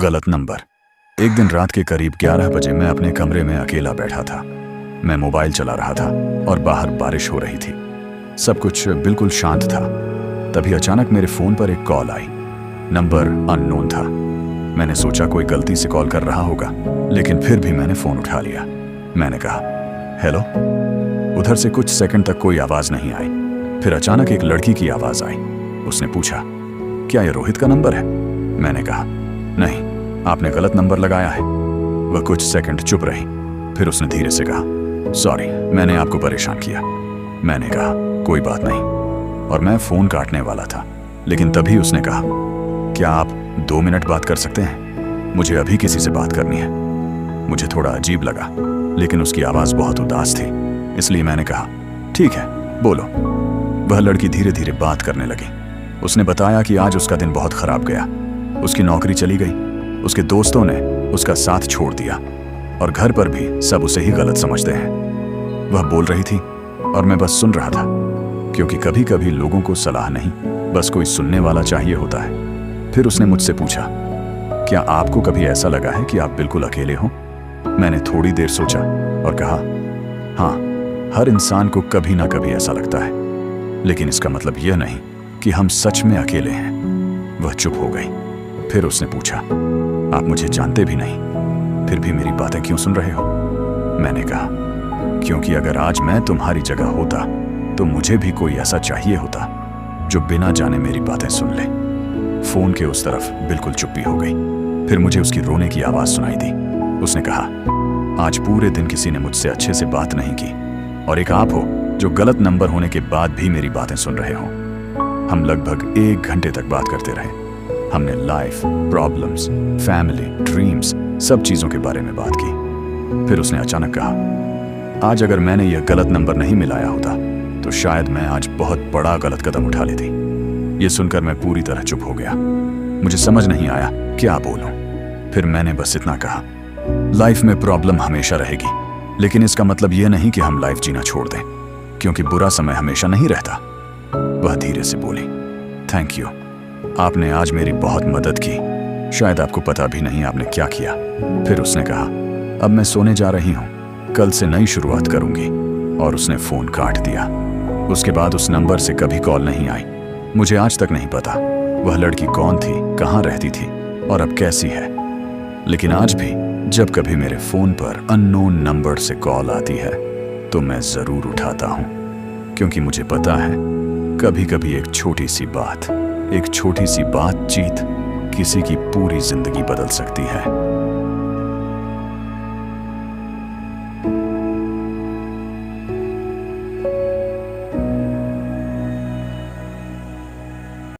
गलत नंबर। एक दिन रात के करीब 11 बजे मैं अपने कमरे में अकेला बैठा था। मैं मोबाइल चला रहा था और बाहर बारिश हो रही थी। सब कुछ बिल्कुल शांत था। तभी अचानक मेरे फोन पर एक कॉल आई। नंबर अननोन था। मैंने सोचा कोई गलती से कॉल कर रहा होगा, लेकिन फिर भी मैंने फोन उठा लिया। मैंने कहा, हेलो। उधर से कुछ सेकंड तक कोई आवाज नहीं आई। फिर अचानक एक लड़की की आवाज आई। उसने पूछा, क्या ये रोहित का नंबर है? मैंने कहा, नहीं, आपने गलत नंबर लगाया है। वह कुछ सेकंड चुप रही। फिर उसने धीरे से कहा, सॉरी, मैंने आपको परेशान किया। मैंने कहा, कोई बात नहीं, और मैं फोन काटने वाला था, लेकिन तभी उसने कहा, क्या आप 2 मिनट बात कर सकते हैं? मुझे अभी किसी से बात करनी है। मुझे थोड़ा अजीब लगा, लेकिन उसकी आवाज बहुत उदास थी, इसलिए मैंने कहा, ठीक है, बोलो। वह लड़की धीरे धीरे बात करने लगी। उसने बताया कि आज उसका दिन बहुत खराब गया। उसकी नौकरी चली गई, उसके दोस्तों ने उसका साथ छोड़ दिया, और घर पर भी सब उसे ही गलत समझते हैं। वह बोल रही थी और मैं बस सुन रहा था, क्योंकि कभी कभी लोगों को सलाह नहीं, बस कोई सुनने वाला चाहिए होता है। फिर उसने मुझसे पूछा, क्या आपको कभी ऐसा लगा है कि आप बिल्कुल अकेले हो? मैंने थोड़ी देर सोचा और कहा, हाँ, हर इंसान को कभी ना कभी ऐसा लगता है, लेकिन इसका मतलब यह नहीं कि हम सच में अकेले हैं। वह चुप हो गई। फिर उसने पूछा, आप मुझे जानते भी नहीं, फिर भी मेरी बातें क्यों सुन रहे हो? मैंने कहा, क्योंकि अगर आज मैं तुम्हारी जगह होता तो मुझे भी कोई ऐसा चाहिए होता जो बिना जाने मेरी बातें सुन ले। फोन के उस तरफ बिल्कुल चुप्पी हो गई। फिर मुझे उसकी रोने की आवाज सुनाई दी। उसने कहा, आज पूरे दिन किसी ने मुझसे अच्छे से बात नहीं की, और एक आप हो जो गलत नंबर होने के बाद भी मेरी बातें सुन रहे हो। हम लगभग 1 घंटे तक बात करते रहे। हमने लाइफ, प्रॉब्लम्स, फैमिली, ड्रीम्स, सब चीजों के बारे में बात की। फिर उसने अचानक कहा, आज अगर मैंने यह गलत नंबर नहीं मिलाया होता तो शायद मैं आज बहुत बड़ा गलत कदम उठा लेती। यह सुनकर मैं पूरी तरह चुप हो गया। मुझे समझ नहीं आया क्या बोलूं। फिर मैंने बस इतना कहा, लाइफ में प्रॉब्लम हमेशा रहेगी, लेकिन इसका मतलब यह नहीं कि हम लाइफ जीना छोड़ दें, क्योंकि बुरा समय हमेशा नहीं रहता। वह धीरे से बोली, थैंक यू, आपने आज मेरी बहुत मदद की। शायद आपको पता भी नहीं आपने क्या किया। फिर उसने कहा, अब मैं सोने जा रही हूँ, कल से नई शुरुआत करूंगी। और उसने फोन काट दिया। उसके बाद उस नंबर से कभी कॉल नहीं आई। मुझे आज तक नहीं पता वह लड़की कौन थी, कहाँ रहती थी और अब कैसी है। लेकिन आज भी जब कभी मेरे फोन पर अननोन नंबर से कॉल आती है तो मैं जरूर उठाता हूँ, क्योंकि मुझे पता है कभी कभी एक छोटी सी बात, एक छोटी सी बातचीत किसी की पूरी जिंदगी बदल सकती है।